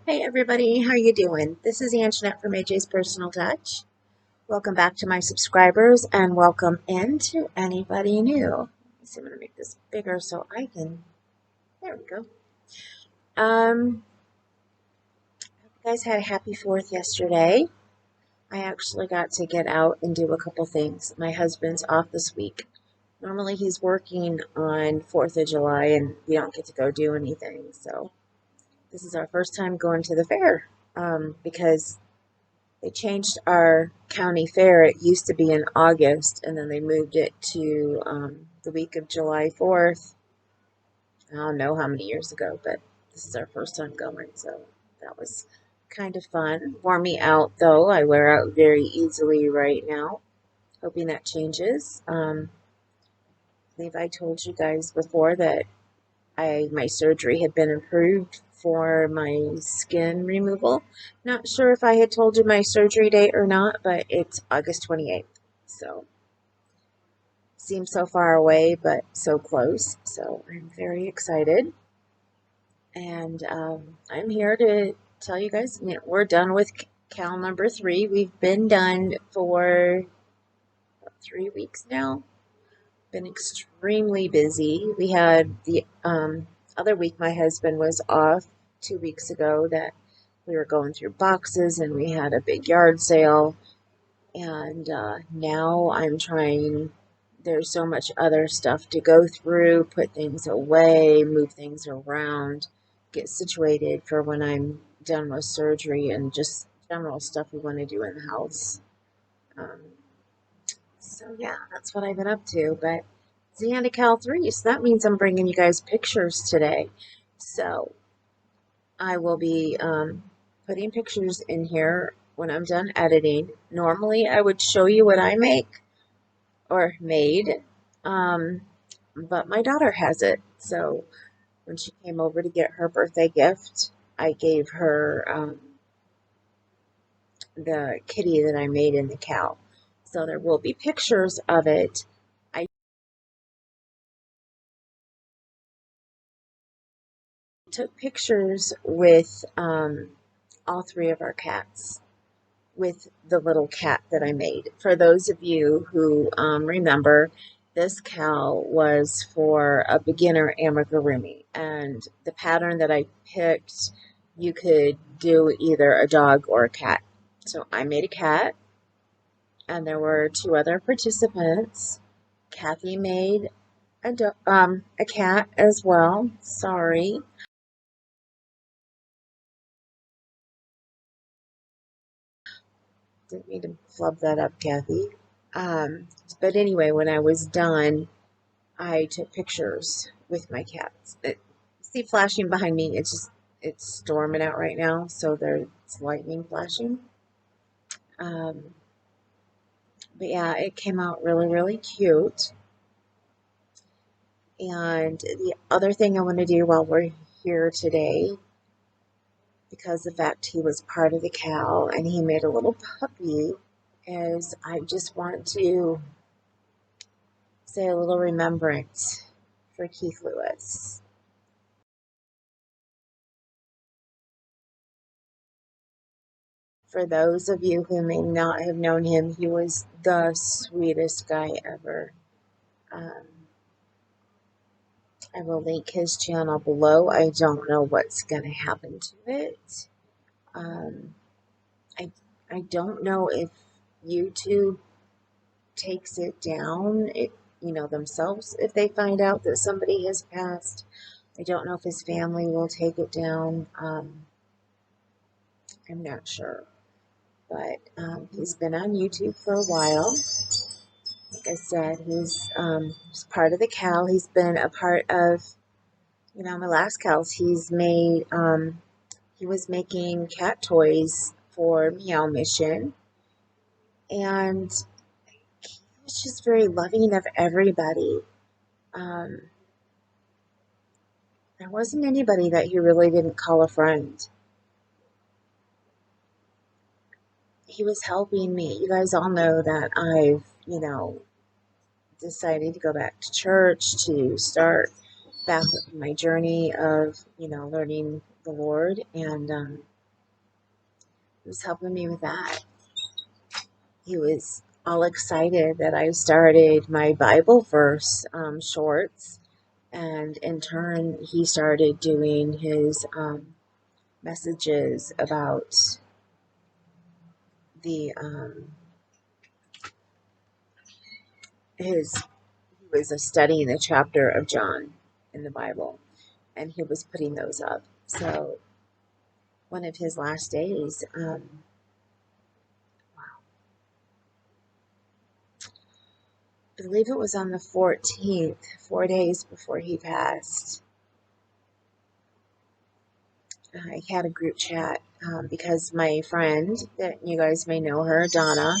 Hey everybody, how you doing? This is Anjanette from AJ's Personal Touch. Welcome back to my subscribers and welcome in to anybody new. Let me see, I'm going to make this bigger so I can, there we go. You guys had a happy 4th yesterday. I actually got to get out and do a couple things. My husband's off this week. Normally he's working on 4th of July and we don't get to go do anything. So this is our first time going to the fair because they changed our county fair. It used to be in August, and then they moved it to the week of July 4th. I don't know how many years ago, but this is our first time going, so that was kind of fun. Wore me out, though. I wear out very easily right now. Hoping that changes. I believe I told you guys before that my surgery had been approved for my skin removal. Not sure if I had told you my surgery date or not, but it's August 28th. So seems so far away, but so close. So I'm very excited. And I'm here to tell you guys, we're done with cal number 3. We've been done for 3 weeks now. Been extremely busy. We had the other week my husband was off 2 weeks ago that we were going through boxes and we had a big yard sale. And now I'm trying, there's so much other stuff to go through, put things away, move things around, get situated for when I'm done with surgery and just general stuff we want to do in the house. Um, so yeah, that's what I've been up to. But it's the end of Cal 3, so that means I'm bringing you guys pictures today. So I will be putting pictures in here when I'm done editing. Normally I would show you what I make or made, um, but my daughter has it. So when she came over to get her birthday gift, I gave her the kitty that I made in the cow. So there will be pictures of it. I took pictures with all 3 of our cats with the little cat that I made. For those of you who remember, this cow was for a beginner amigurumi, and the pattern that I picked, you could do either a dog or a cat. So I made a cat, and there were 2 other participants. Kathy made a cat as well. Sorry. Didn't mean to flub that up, Kathy. But anyway, when I was done, I took pictures with my cats. See flashing behind me, it's storming out right now, so there's lightning flashing. But yeah, it came out really, really cute. And the other thing I want to do while we're here today, because the fact he was part of the cow and he made a little puppy, is I just want to say a little remembrance for Keith Lewis. For those of you who may not have known him, he was the sweetest guy ever. Um, I will link his channel below. I don't know what's going to happen to it. Um, I, I don't know if YouTube takes it down, themselves, if they find out that somebody has passed. I don't know if his family will take it down. I'm not sure. But he's been on YouTube for a while. Like I said, he's part of the cow. He's been a part of, my last cows. He was making cat toys for Meow Mission, and he was just very loving of everybody. Um, there wasn't anybody that he really didn't call a friend. He was helping me. You guys all know that I've, decided to go back to church to start back my journey of, learning the Lord. And He was helping me with that. He was all excited that I started my Bible verse shorts, and in turn, he started doing his messages about the his he was studying a chapter of John in the Bible, and he was putting those up. So one of his last days, I believe it was on the 14th, 4 days before he passed. I had a group chat because my friend, that you guys may know her, Donna,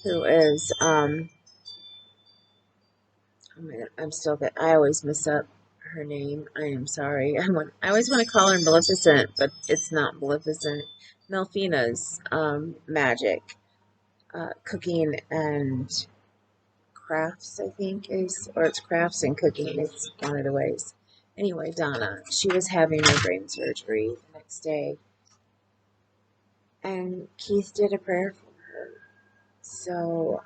who is, I'm still good. I always mess up her name. I am sorry. I always want to call her Maleficent, but it's not Maleficent. Melfina's magic, cooking and crafts, I think is, or it's crafts and cooking. It's one of the ways. Anyway, Donna, she was having her brain surgery the next day, and Keith did a prayer for her. So,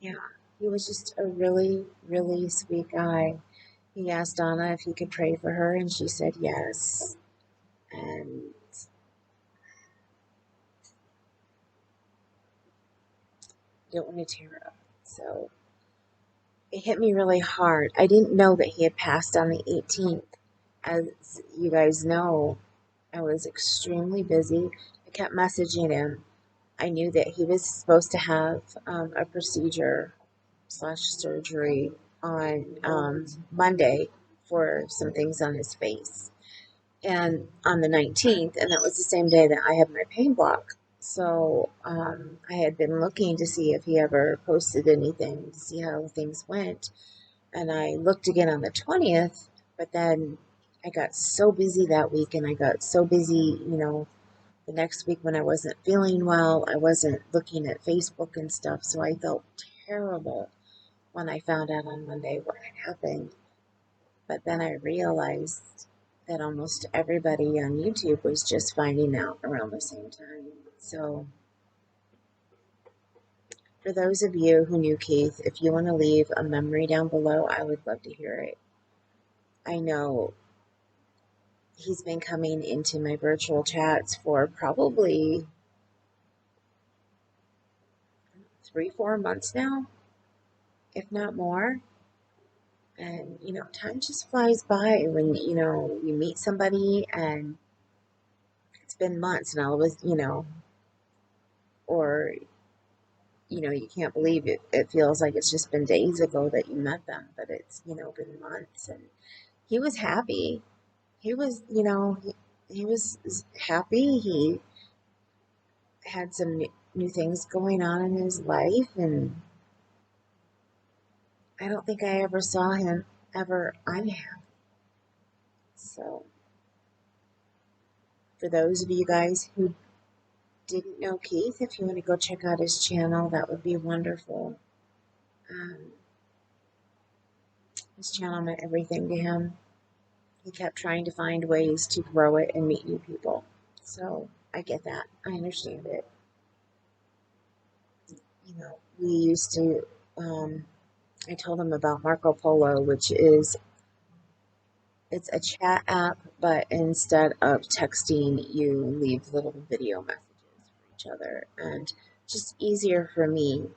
yeah, he was just a really, really sweet guy. He asked Donna if he could pray for her, and she said yes. And didn't want to tear up. So it hit me really hard. I didn't know that he had passed on the 18th. As you guys know, I was extremely busy. I kept messaging him. I knew that he was supposed to have a procedure slash surgery on Monday for some things on his face, and on the 19th, and that was the same day that I had my pain block. So I had been looking to see if he ever posted anything to see how things went, and I looked again on the 20th, but then I got so busy that week, and I got so busy, the next week when I wasn't feeling well, I wasn't looking at Facebook and stuff, so I felt terrible when I found out on Monday what had happened. But then I realized that almost everybody on YouTube was just finding out around the same time. So, for those of you who knew Keith, if you want to leave a memory down below, I would love to hear it. I know he's been coming into my virtual chats for probably 3, 4 months now, if not more. And, time just flies by when, you meet somebody and it's been months and all of us, or, you can't believe it. It feels like it's just been days ago that you met them, but it's, been months. And he was happy. He was, he was happy. He had some new things going on in his life, and I don't think I ever saw him ever unhappy. So, for those of you guys who didn't know Keith, if you want to go check out his channel, that would be wonderful. His channel meant everything to him. He kept trying to find ways to grow it and meet new people. So I get that. I understand it. We used to, I told him about Marco Polo, which is, it's a chat app, but instead of texting, you leave little video messages for each other. And just easier for me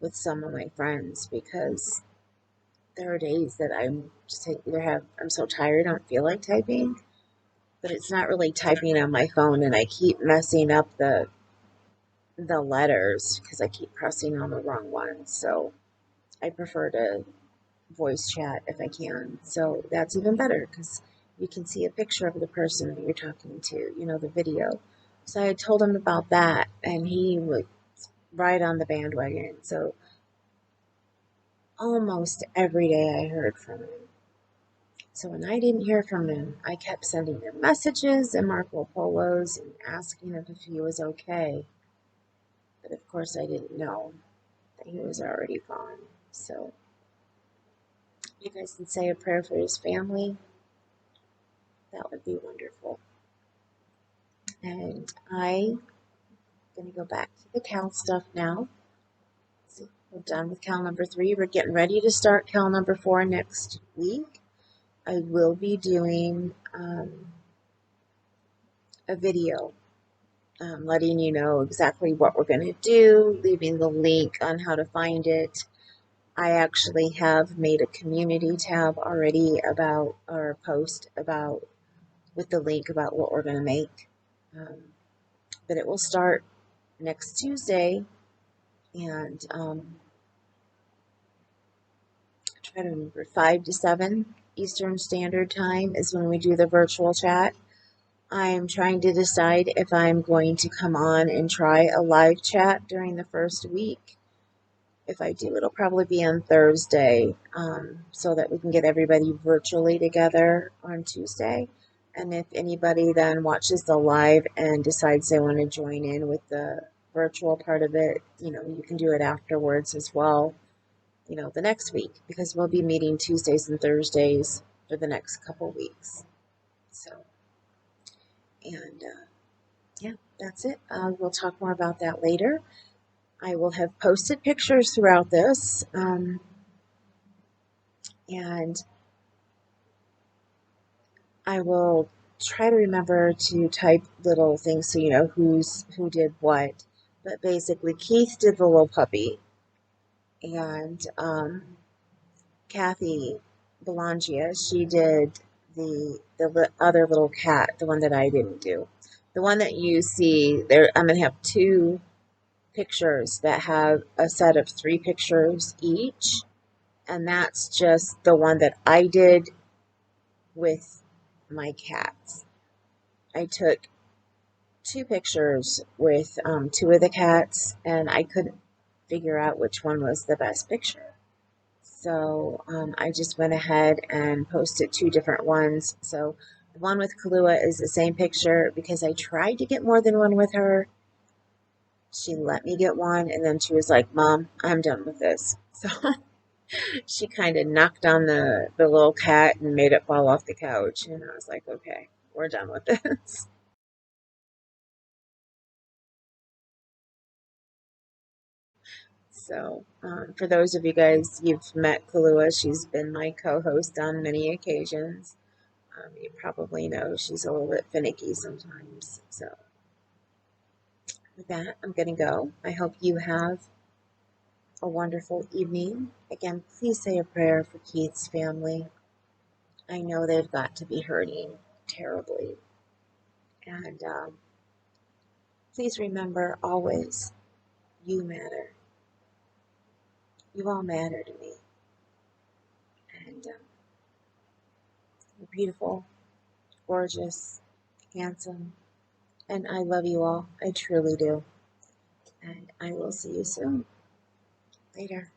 with some of my friends, because there are days that I'm just I'm so tired, I don't feel like typing, but it's not really typing on my phone, and I keep messing up the letters because I keep pressing on the wrong ones. So I prefer to voice chat if I can. So that's even better because you can see a picture of the person that you're talking to, the video. So I told him about that, and he was right on the bandwagon. So almost every day I heard from him. So when I didn't hear from him, I kept sending him messages and Marco Polos and asking him if he was okay. But of course I didn't know that he was already gone. So you guys can say a prayer for his family. That would be wonderful. And I'm going to go back to the cal stuff now. So we're done with cal number 3. We're getting ready to start cal number 4 next week. I will be doing a video letting you know exactly what we're going to do, leaving the link on how to find it. I actually have made a community tab already about, or a post about, with the link about what we're going to make. But it will start next Tuesday, and try to remember, 5 to 7 Eastern Standard Time is when we do the virtual chat. I'm trying to decide if I'm going to come on and try a live chat during the first week. If I do, it'll probably be on Thursday, so that we can get everybody virtually together on Tuesday. And if anybody then watches the live and decides they want to join in with the virtual part of it, you can do it afterwards as well, the next week, because we'll be meeting Tuesdays and Thursdays for the next couple weeks. So, and yeah, that's it. We'll talk more about that later. I will have posted pictures throughout this, and I will try to remember to type little things so you know who did what. But basically, Keith did the little puppy, and Kathy Belangia, she did the other little cat, the one that I didn't do. The one that you see there, I'm going to have 2 pictures that have a set of 3 pictures each, and that's just the one that I did with my cats. I took 2 pictures with 2 of the cats, and I couldn't figure out which one was the best picture. So I just went ahead and posted 2 different ones. So the one with Kahlua is the same picture because I tried to get more than one with her. She let me get one, and then she was like, "Mom, I'm done with this." So she kind of knocked on the little cat and made it fall off the couch. And I was like, "Okay, we're done with this." So for those of you guys, you've met Kahlua. She's been my co-host on many occasions. You probably know she's a little bit finicky sometimes. So with that, I'm going to go. I hope you have a wonderful evening. Again, please say a prayer for Keith's family. I know they've got to be hurting terribly. And please remember always, you matter. You all matter to me. And you're beautiful, gorgeous, handsome, and I love you all. I truly do. And I will see you soon. Later.